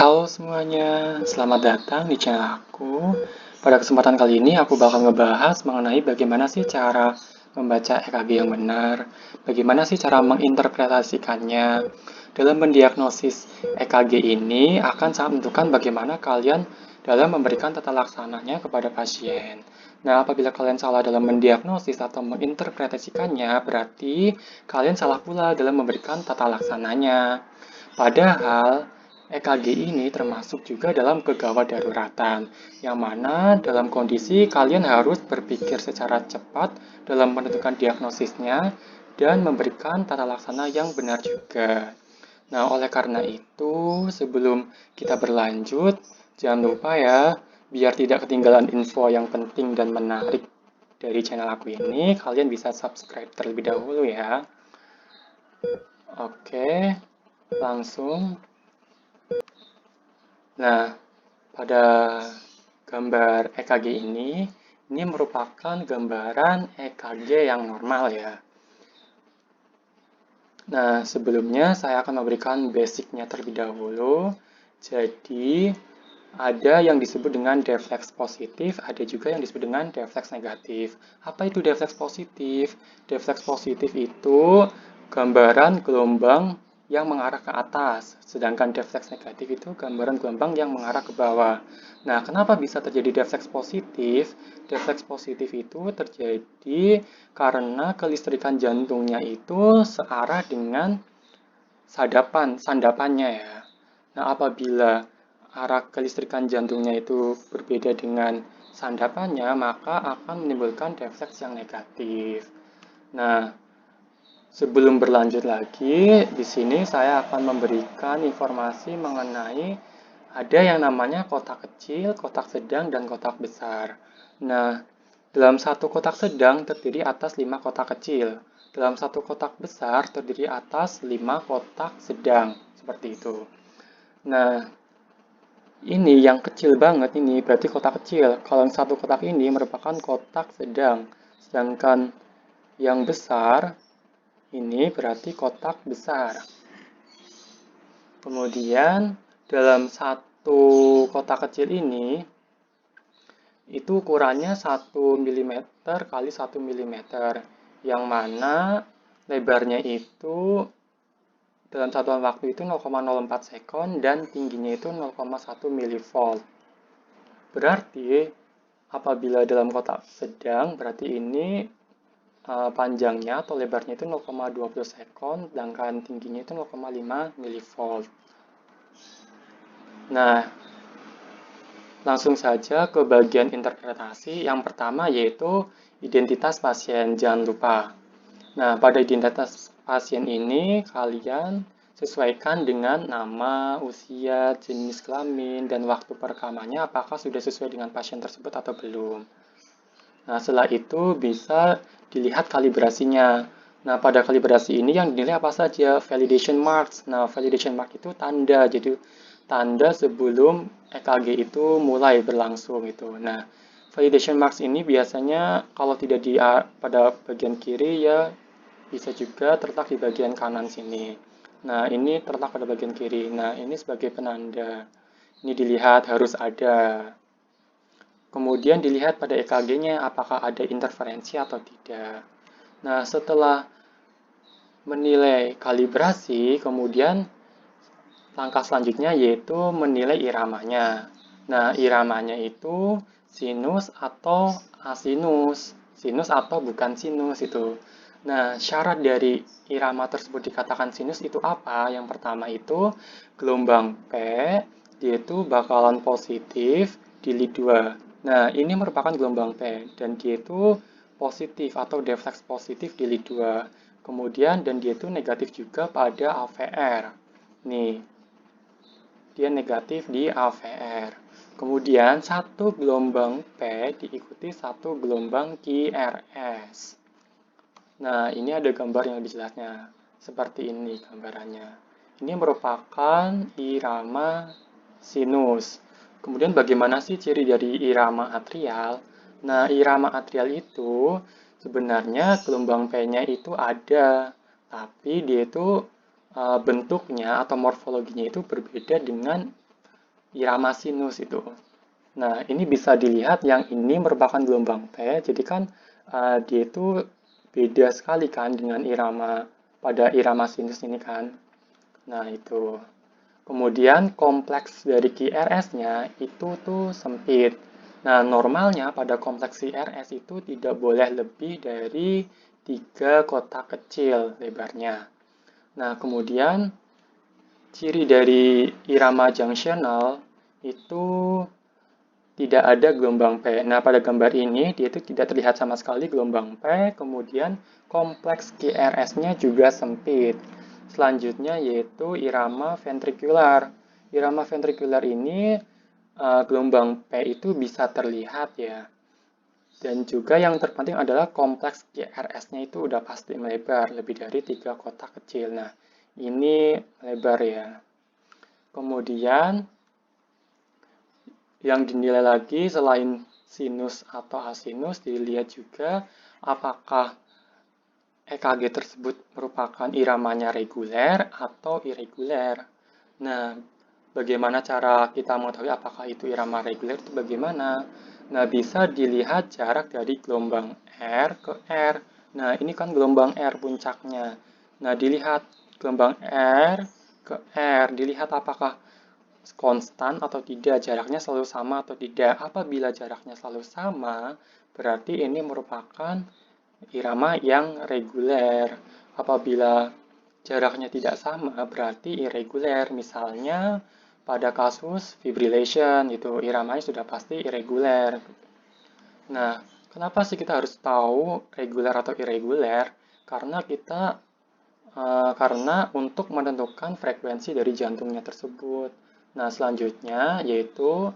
Halo semuanya, selamat datang di channel aku. Pada kesempatan kali ini aku bakal ngebahas mengenai bagaimana sih cara membaca EKG yang benar, bagaimana sih cara menginterpretasikannya. Dalam mendiagnosis EKG ini akan sangat menentukan bagaimana kalian dalam memberikan tata laksananya kepada pasien. Nah, apabila kalian salah dalam mendiagnosis atau menginterpretasikannya, berarti kalian salah pula dalam memberikan tata laksananya. Padahal, EKG ini termasuk juga dalam kegawat daruratan, yang mana dalam kondisi kalian harus berpikir secara cepat dalam menentukan diagnosisnya dan memberikan tata laksana yang benar juga. Nah, oleh karena itu, sebelum kita berlanjut, jangan lupa ya, biar tidak ketinggalan info yang penting dan menarik dari channel aku ini, kalian bisa subscribe terlebih dahulu ya. Oke, langsung. Nah, pada gambar EKG ini merupakan gambaran EKG yang normal ya. Nah, sebelumnya saya akan memberikan basicnya terlebih dahulu. Jadi, ada yang disebut dengan defleks positif, ada juga yang disebut dengan defleks negatif. Apa itu defleks positif? Defleks positif itu gambaran gelombang yang mengarah ke atas, sedangkan defleks negatif itu gambaran gelombang yang mengarah ke bawah. Nah, kenapa bisa terjadi defleks positif? Defleks positif itu terjadi karena kelistrikan jantungnya itu searah dengan sandapannya ya. Nah, apabila arah kelistrikan jantungnya itu berbeda dengan sandapannya, maka akan menimbulkan defleks yang negatif. Nah, sebelum berlanjut lagi, di sini saya akan memberikan informasi mengenai ada yang namanya kotak kecil, kotak sedang, dan kotak besar. Nah, dalam satu kotak sedang terdiri atas 5 kotak kecil. Dalam satu kotak besar terdiri atas 5 kotak sedang. Seperti itu. Nah, ini yang kecil banget ini berarti kotak kecil. Kalau yang satu kotak ini merupakan kotak sedang. Sedangkan yang besar ini berarti kotak besar. Kemudian dalam satu kotak kecil ini itu ukurannya 1 mm kali 1 mm, yang mana lebarnya itu dalam satuan waktu itu 0,04 sekon dan tingginya itu 0,1 mV. Berarti apabila dalam kotak sedang, berarti ini panjangnya atau lebarnya itu 0,20 sekon, sedangkan tingginya itu 0,5 mV. Nah, langsung saja ke bagian interpretasi. Yang pertama yaitu identitas pasien, jangan lupa. Nah, pada identitas pasien ini kalian sesuaikan dengan nama, usia, jenis kelamin, dan waktu perekamannya apakah sudah sesuai dengan pasien tersebut atau belum. Nah, setelah itu bisa dilihat kalibrasinya. Nah, pada kalibrasi ini yang dinilai apa saja? Validation marks. Nah, validation mark itu tanda. Jadi, tanda sebelum EKG itu mulai berlangsung itu. Nah, validation marks ini biasanya kalau tidak di pada bagian kiri ya bisa juga terletak di bagian kanan sini. Nah, ini terletak pada bagian kiri. Nah, ini sebagai penanda. Ini dilihat harus ada. Kemudian dilihat pada EKG-nya apakah ada interferensi atau tidak. Nah, setelah menilai kalibrasi, kemudian langkah selanjutnya yaitu menilai iramanya. Nah, iramanya itu sinus atau asinus. Sinus atau bukan sinus itu. Nah, syarat dari irama tersebut dikatakan sinus itu apa? Yang pertama itu gelombang P, yaitu bakalan positif di lead 2. Nah, ini merupakan gelombang P, dan dia itu positif atau defleks positif di lead 2. Kemudian, dan dia itu negatif juga pada AVR. Nih, dia negatif di AVR. Kemudian, satu gelombang P diikuti satu gelombang QRS. Nah, ini ada gambar yang lebih jelasnya. Seperti ini gambarannya. Ini merupakan irama sinus. Kemudian bagaimana sih ciri dari irama atrial? Nah, irama atrial itu sebenarnya gelombang P-nya itu ada, tapi dia itu bentuknya atau morfologinya itu berbeda dengan irama sinus itu. Nah, ini bisa dilihat yang ini merupakan gelombang P, jadi kan dia itu beda sekali kan dengan irama pada irama sinus ini kan. Nah, itu. Kemudian kompleks dari QRS-nya itu tuh sempit. Nah, normalnya pada kompleks QRS itu tidak boleh lebih dari 3 kotak kecil lebarnya. Nah, kemudian ciri dari irama junctional itu tidak ada gelombang P. Nah, pada gambar ini dia itu tidak terlihat sama sekali gelombang P, kemudian kompleks QRS-nya juga sempit. Selanjutnya yaitu irama ventrikular. Irama ventrikular ini gelombang P itu bisa terlihat ya. Dan juga yang terpenting adalah kompleks QRS-nya itu udah pasti melebar, lebih dari 3 kotak kecil. Nah, ini melebar ya. Kemudian yang dinilai lagi selain sinus atau asinus, dilihat juga apakah EKG tersebut merupakan iramanya reguler atau irreguler. Nah, bagaimana cara kita mengetahui apakah itu irama reguler itu bagaimana? Nah, bisa dilihat jarak dari gelombang R ke R. Nah, ini kan gelombang R puncaknya. Nah, dilihat gelombang R ke R, dilihat apakah konstan atau tidak, jaraknya selalu sama atau tidak. Apabila jaraknya selalu sama, berarti ini merupakan irama yang reguler. Apabila jaraknya tidak sama, berarti irreguler. Misalnya pada kasus fibrillation, itu iramanya sudah pasti irreguler. Nah, kenapa sih kita harus tahu reguler atau irreguler? Karena untuk menentukan frekuensi dari jantungnya tersebut. Nah, selanjutnya yaitu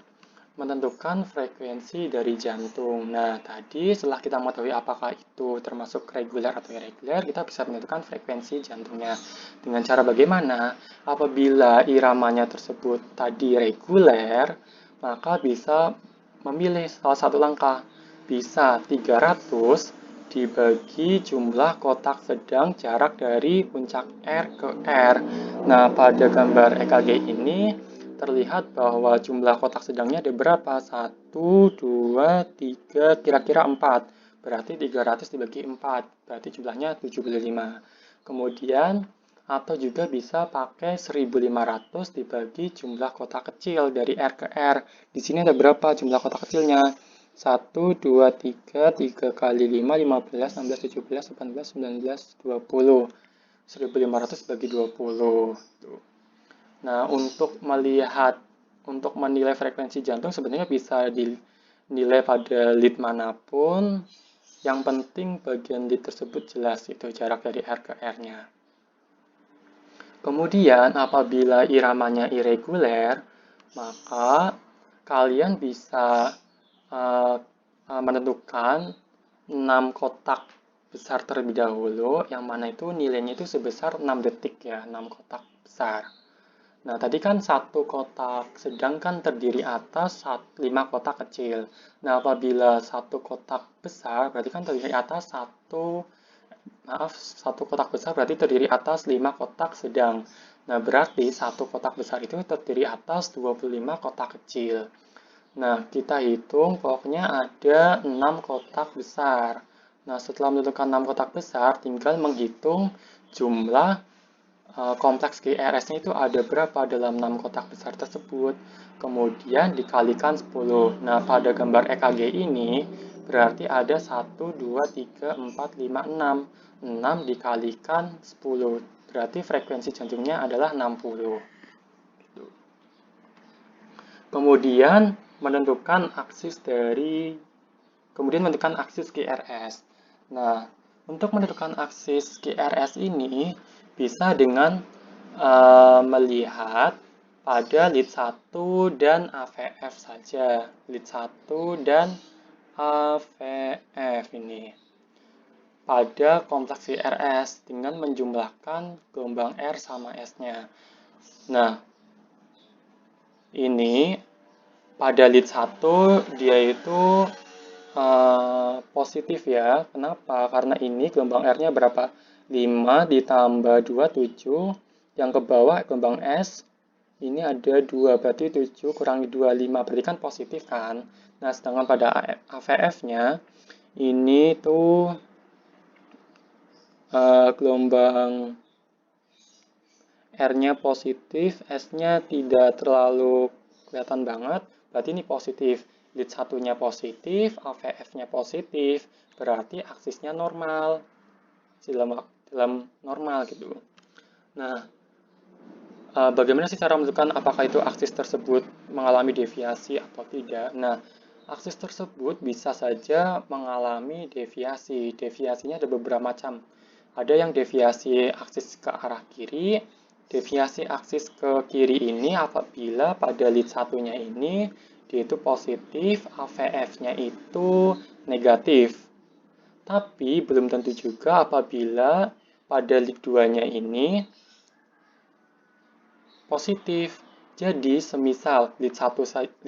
menentukan frekuensi dari jantung. Nah, tadi setelah kita mengetahui apakah itu termasuk reguler atau irreguler, kita bisa menentukan frekuensi jantungnya. Dengan cara bagaimana? Apabila iramanya tersebut tadi reguler, maka bisa memilih salah satu langkah. Bisa 300 dibagi jumlah kotak sedang jarak dari puncak R ke R. Nah, pada gambar EKG ini terlihat bahwa jumlah kotak sedangnya ada berapa? 1, 2, 3, kira-kira 4. Berarti 300 dibagi 4, berarti jumlahnya 75. Kemudian, atau juga bisa pakai 1500 dibagi jumlah kotak kecil dari R ke R. Di sini ada berapa jumlah kotak kecilnya? 1, 2, 3, 3 kali 5, 15, 16, 17, 18, 19, 20. 1500 bagi 20. Nah, untuk menilai frekuensi jantung sebenarnya bisa dinilai pada lead manapun. Yang penting bagian lead tersebut jelas, itu jarak dari R ke R-nya. Kemudian, apabila iramanya irreguler, maka kalian bisa menentukan 6 kotak besar terlebih dahulu, yang mana itu nilainya itu sebesar 6 detik ya, 6 kotak besar. Nah, tadi kan satu kotak sedang kan terdiri atas 5 kotak kecil. Nah, apabila satu kotak besar, berarti kan terdiri atas satu kotak besar berarti terdiri atas 5 kotak sedang. Nah, berarti satu kotak besar itu terdiri atas 25 kotak kecil. Nah, kita hitung pokoknya ada 6 kotak besar. Nah, setelah menentukan 6 kotak besar, tinggal menghitung jumlah kompleks QRS-nya itu ada berapa dalam 6 kotak besar tersebut. Kemudian dikalikan 10. Nah, pada gambar EKG ini berarti ada 1, 2, 3, 4, 5, 6. 6 dikalikan 10. Berarti frekuensi jantungnya adalah 60. Kemudian menentukan aksis QRS. Nah, untuk menentukan aksis QRS ini bisa dengan melihat pada lead 1 dan AVF saja. Lead 1 dan AVF ini. Pada kompleks QRS dengan menjumlahkan gelombang R sama S-nya. Nah, ini pada lead 1 dia itu positif ya. Kenapa? Karena ini gelombang R-nya berapa? 5 ditambah 2, 7. Yang ke bawah gelombang S ini ada 2, berarti 7 kurangi 2, 5, berarti kan positif kan. Nah, sedangkan pada AVF-nya, ini tuh gelombang R-nya positif, S-nya tidak terlalu kelihatan banget, berarti ini positif. Lead satunya positif, AVF-nya positif, berarti aksisnya normal. Dalam normal gitu. Nah, bagaimana sih cara menentukan apakah itu aksis tersebut mengalami deviasi atau tidak? Nah, aksis tersebut bisa saja mengalami deviasi. Deviasinya ada beberapa macam. Ada yang deviasi aksis ke arah kiri. Deviasi aksis ke kiri ini apabila pada lead satunya ini dia itu positif, AVF-nya itu negatif. Tapi belum tentu juga apabila pada lead 2-nya ini positif. Jadi, semisal lead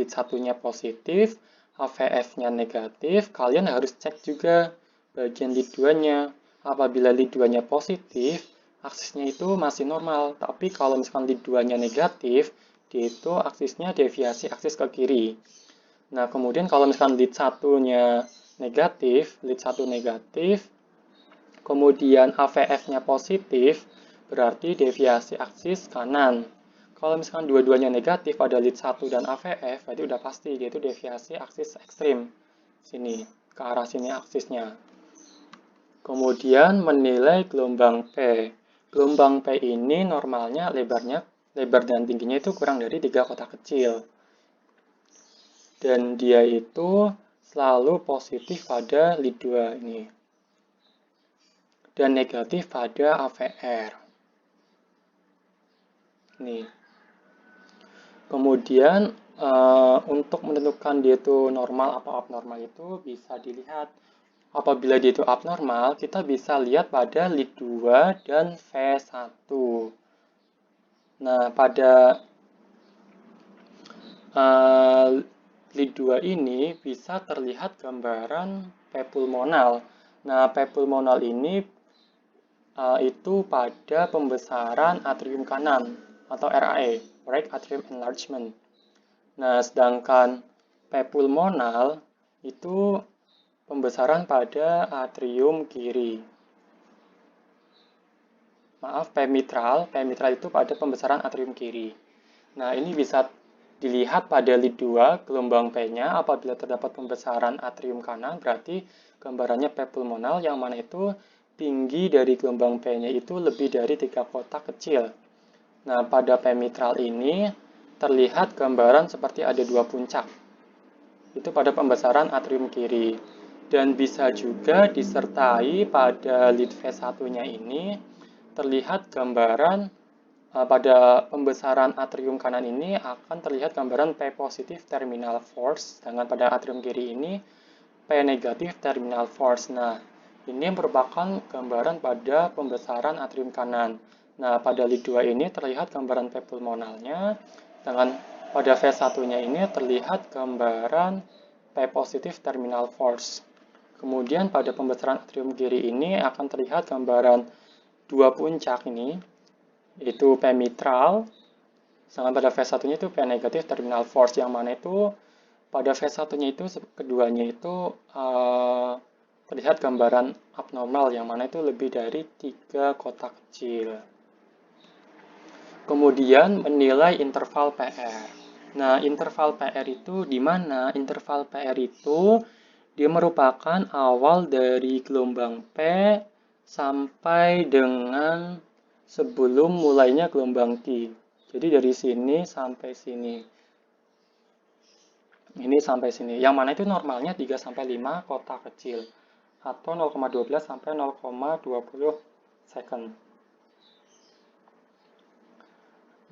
satunya positif, AVF-nya negatif, kalian harus cek juga bagian lead 2-nya. Apabila lead 2-nya positif, aksisnya itu masih normal. Tapi kalau misalkan lead 2-nya negatif, dia itu aksisnya deviasi aksis ke kiri. Nah, kemudian kalau misalkan lead 1-nya negatif, lead 1 negatif, kemudian AVF-nya positif, berarti deviasi aksis kanan. Kalau misalkan dua-duanya negatif pada lead 1 dan AVF, berarti udah pasti dia itu deviasi aksis ekstrim. Sini, ke arah sini aksisnya. Kemudian menilai gelombang P. Gelombang P ini normalnya lebar dan tingginya itu kurang dari 3 kotak kecil. Dan dia itu selalu positif pada lead 2 ini. Dan negatif pada AVR. Nih. Kemudian untuk menentukan dia itu normal atau abnormal itu bisa dilihat. Apabila dia itu abnormal, kita bisa lihat pada lead 2 dan V1. Nah, pada lead 2 ini bisa terlihat gambaran P pulmonal. Nah, P pulmonal ini itu pada pembesaran atrium kanan atau RAE, right atrium enlargement. Nah, sedangkan P pulmonal itu pembesaran pada atrium kiri. Maaf, P mitral itu pada pembesaran atrium kiri. Nah, ini bisa dilihat pada lead 2, gelombang P-nya apabila terdapat pembesaran atrium kanan, berarti gambarannya P pulmonal yang mana itu tinggi dari gelombang P-nya itu lebih dari 3 kotak kecil. Nah, pada P mitral ini terlihat gambaran seperti ada 2 puncak. Itu pada pembesaran atrium kiri. Dan bisa juga disertai pada lead V1-nya ini terlihat gambaran pada pembesaran atrium kanan ini akan terlihat gambaran P positif terminal force, sedangkan pada atrium kiri ini P negatif terminal force. Nah, ini merupakan gambaran pada pembesaran atrium kanan. Nah, pada lead 2 ini terlihat gambaran P pulmonalnya, sedangkan pada V1-nya ini terlihat gambaran P positif terminal force. Kemudian pada pembesaran atrium kiri ini akan terlihat gambaran dua puncak ini, yaitu P mitral, sedangkan pada V1-nya itu P negatif terminal force, yang mana itu pada V1-nya itu keduanya itu terlihat gambaran abnormal, yang mana itu lebih dari 3 kotak kecil. Kemudian menilai interval PR. Nah, interval PR itu di mana? Interval PR itu dia merupakan awal dari gelombang P sampai dengan sebelum mulainya gelombang Q. Jadi dari sini sampai sini. Ini sampai sini. Yang mana itu normalnya 3 sampai 5 kotak kecil atau 0,12 sampai 0,20 second.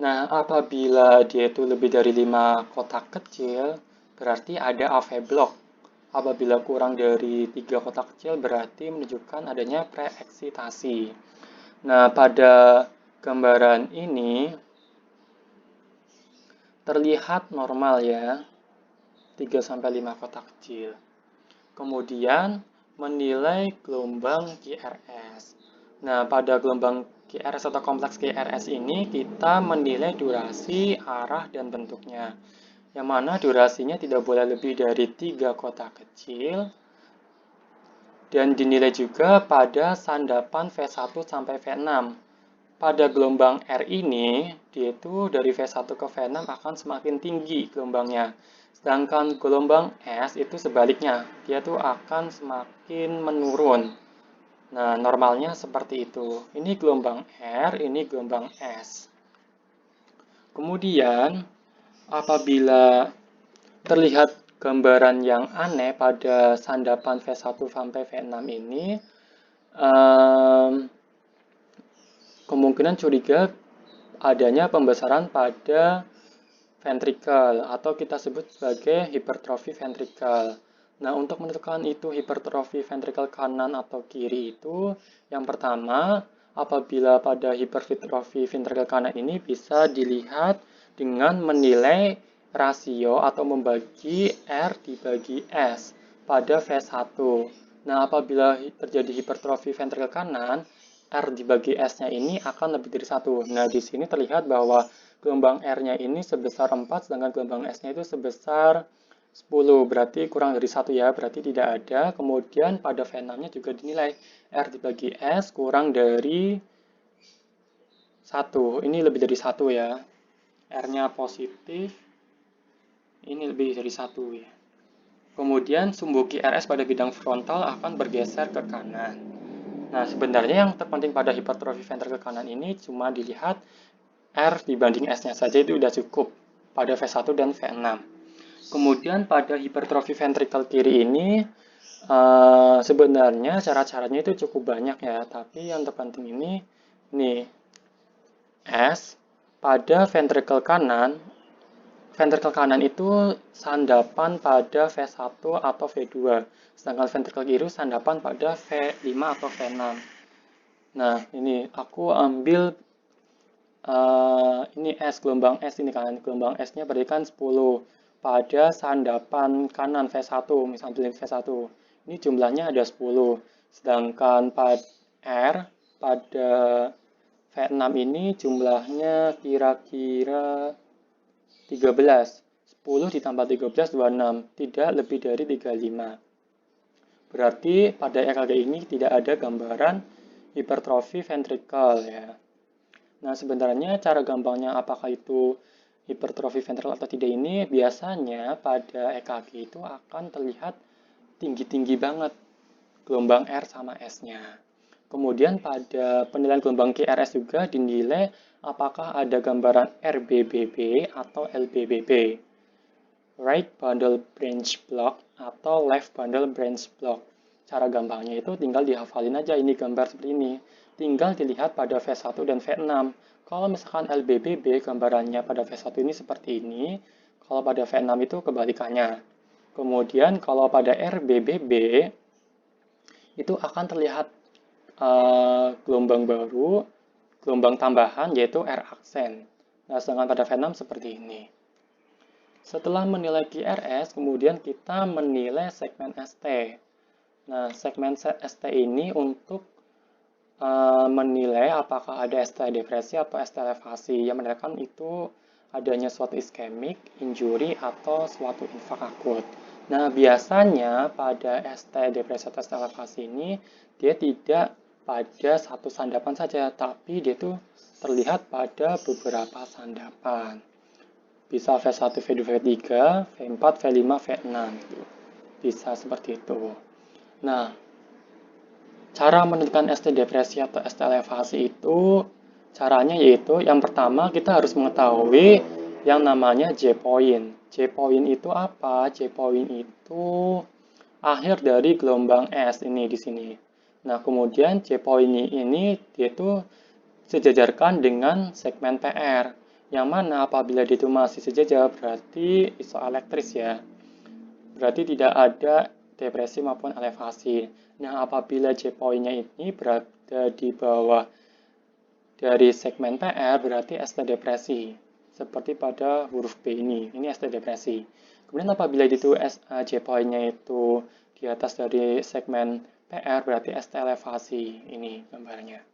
Nah, apabila dia itu lebih dari 5 kotak kecil, berarti ada AV block. Apabila kurang dari 3 kotak kecil, berarti menunjukkan adanya preeksitasi. Nah, pada gambaran ini terlihat normal ya, 3-5 kotak kecil. Kemudian menilai gelombang QRS. Nah, pada gelombang QRS atau kompleks QRS ini kita menilai durasi, arah, dan bentuknya. Yang mana durasinya tidak boleh lebih dari 3 kotak kecil. Dan dinilai juga pada sandapan V1 sampai V6. Pada gelombang R ini, dia itu dari V1 ke V6 akan semakin tinggi gelombangnya. Sedangkan gelombang S itu sebaliknya, dia tuh akan semakin menurun. Nah, normalnya seperti itu. Ini gelombang R, ini gelombang S. Kemudian, apabila terlihat gambaran yang aneh pada sandapan V1 sampai V6 ini, kemungkinan curiga adanya pembesaran pada ventrikel atau kita sebut sebagai hipertrofi ventrikel. Nah, untuk menentukan itu hipertrofi ventrikel kanan atau kiri itu, yang pertama, apabila pada hipertrofi ventrikel kanan ini bisa dilihat dengan menilai rasio atau membagi R dibagi S pada V1. Nah, apabila terjadi hipertrofi ventrikel kanan, R dibagi S-nya ini akan lebih dari 1. Nah, di sini terlihat bahwa gelombang R-nya ini sebesar 4, sedangkan gelombang S-nya itu sebesar 10. Berarti kurang dari 1 ya, berarti tidak ada. Kemudian pada V6-nya juga dinilai R dibagi S kurang dari 1. Ini lebih dari 1 ya. R-nya positif, ini lebih dari 1 ya. Kemudian sumbu QRS pada bidang frontal akan bergeser ke kanan. Nah, sebenarnya yang terpenting pada hipertrofi ventrikel kanan ini cuma dilihat R dibanding S-nya saja itu sudah cukup pada V1 dan V6. Kemudian pada hipertrofi ventrikel kiri ini sebenarnya cara-caranya itu cukup banyak ya, tapi yang terpenting ini nih S pada ventrikel kanan itu sandapan pada V1 atau V2, sedangkan ventrikel kiri sandapan pada V5 atau V6. Nah, ini aku ambil ini S, gelombang S ini kan, gelombang S-nya berarti kan 10 pada sandapan kanan V1, misalnya V1. Ini jumlahnya ada 10, sedangkan pada R pada V6 ini jumlahnya kira-kira 13. 10 ditambah 13, 26. Tidak lebih dari 35. Berarti pada EKG ini tidak ada gambaran hipertrofi ventrikel ya. Nah, sebenarnya cara gampangnya apakah itu hipertrofi ventrikel atau tidak ini biasanya pada EKG itu akan terlihat tinggi-tinggi banget gelombang R sama S-nya. Kemudian pada penilaian gelombang QRS juga dinilai apakah ada gambaran RBBB atau LBBB, right bundle branch block atau left bundle branch block. Cara gampangnya itu tinggal dihafalin aja ini gambar seperti ini. Tinggal dilihat pada V1 dan V6. Kalau misalkan LBBB gambarannya pada V1 ini seperti ini, kalau pada V6 itu kebalikannya. Kemudian kalau pada RBBB itu akan terlihat gelombang baru, gelombang tambahan yaitu R aksen. Nah, sedangkan pada V6 seperti ini. Setelah menilai QRS, kemudian kita menilai segmen ST. Nah, segmen ST ini untuk menilai apakah ada ST depresi atau ST elevasi. Yang menandakan itu adanya suatu iskemik, injury, atau suatu infak akut. Nah, biasanya pada ST depresi atau ST elevasi ini, dia tidak pada satu sandapan saja, tapi dia itu terlihat pada beberapa sandapan. Bisa V1, V2, V3, V4, V5, V6. Bisa seperti itu. Nah, cara menentukan ST depresi atau ST elevasi itu caranya yaitu yang pertama kita harus mengetahui yang namanya J-point. J-point itu apa? J-point itu akhir dari gelombang S ini di sini. Nah, kemudian J-point ini dia itu sejajarkan dengan segmen PR. Yang mana apabila dia itu masih sejajar berarti isoelektris ya. Berarti tidak ada depresi maupun elevasi. Nah, apabila J-point-nya ini berada di bawah dari segmen PR berarti ST depresi. Seperti pada huruf B ini ST depresi. Kemudian apabila itu J-point-nya itu di atas dari segmen PR berarti ST elevasi. Ini gambarnya.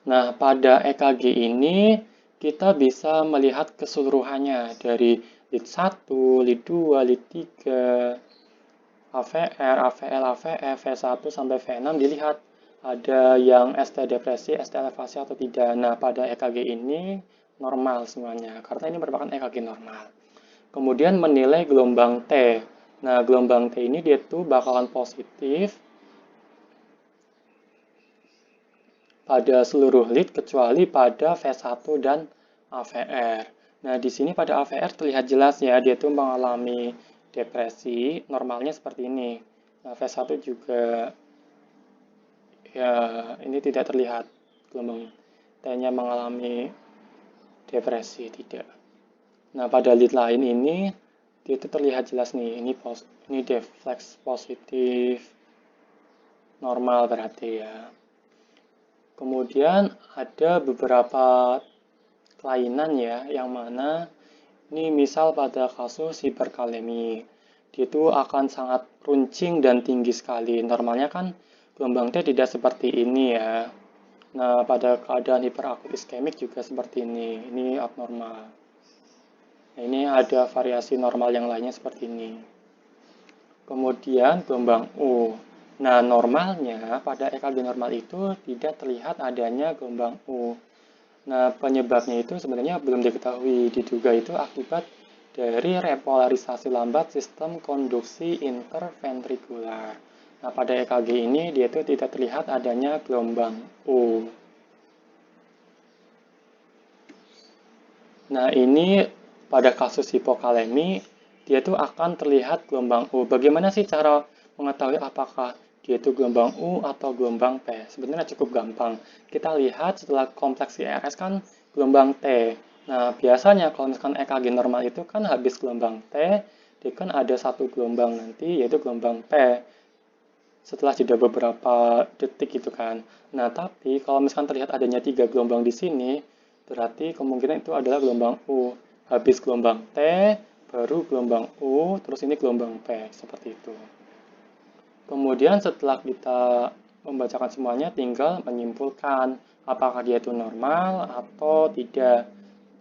Nah, pada EKG ini kita bisa melihat keseluruhannya dari lead 1, lead 2, lead 3, AVR, AVL, AVF, V1 sampai V6 dilihat ada yang ST depresi, ST elevasi atau tidak. Nah, pada EKG ini normal semuanya karena ini merupakan EKG normal. Kemudian menilai gelombang T. Nah, gelombang T ini dia tuh bakalan positif pada seluruh lead kecuali pada V1 dan AVR. Nah, di sini pada AVR terlihat jelas ya, dia tuh mengalami depresi, normalnya seperti ini. Nah, V1 juga ya ini tidak terlihat gelombang T-nya mengalami depresi, tidak. Nah, pada lead lain ini dia itu terlihat jelas nih, ini deflex positif normal berarti ya. Kemudian ada beberapa kelainan ya, yang mana ini misal pada kasus hiperkalemi, dia itu akan sangat runcing dan tinggi sekali. Normalnya kan gelombang T tidak seperti ini ya. Nah, pada keadaan hiperakut iskemik juga seperti ini abnormal. Nah, ini ada variasi normal yang lainnya seperti ini. Kemudian gelombang U. Nah, normalnya pada EKG normal itu tidak terlihat adanya gelombang U. Nah, penyebabnya itu sebenarnya belum diketahui. Diduga itu akibat dari repolarisasi lambat sistem konduksi interventrikular. Nah, pada EKG ini dia itu tidak terlihat adanya gelombang U. Nah, ini pada kasus hipokalemi, dia itu akan terlihat gelombang U. Bagaimana sih cara mengetahui apakah dia itu gelombang U atau gelombang P? Sebenarnya cukup gampang. Kita lihat setelah kompleks IRS kan gelombang T. Nah, biasanya kalau misalkan EKG normal itu kan habis gelombang T, dia kan ada satu gelombang nanti, yaitu gelombang P. Setelah jeda beberapa detik gitu kan. Nah, tapi kalau misalkan terlihat adanya 3 gelombang di sini, berarti kemungkinan itu adalah gelombang U. Habis gelombang T, baru gelombang U, terus ini gelombang P, seperti itu. Kemudian setelah kita membacakan semuanya, tinggal menyimpulkan apakah dia itu normal atau tidak.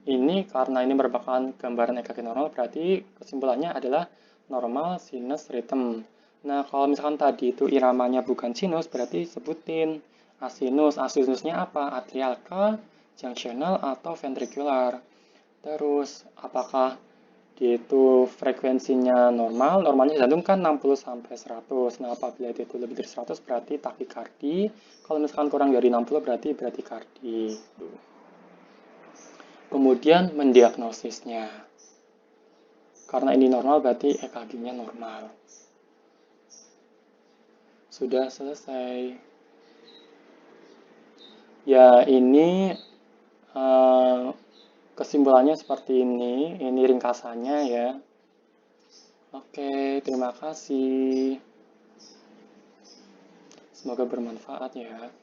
Ini karena ini merupakan gambaran EKG normal, berarti kesimpulannya adalah normal sinus rhythm. Nah, kalau misalkan tadi itu iramanya bukan sinus, berarti sebutin asinus. Asinusnya apa? Atrial kah, junctional, atau ventricular. Terus, apakah dia itu frekuensinya normal? Normalnya jantung kan 60 sampai 100. Nah, apabila itu lebih dari 100 berarti takikardi. Kalau misalkan kurang dari 60 berarti bradikardi. Kemudian mendiagnosisnya. Karena ini normal berarti EKG-nya normal. Sudah selesai. Ya, ini kesimpulannya seperti ini. Ini ringkasannya ya. Oke, terima kasih. Semoga bermanfaat ya.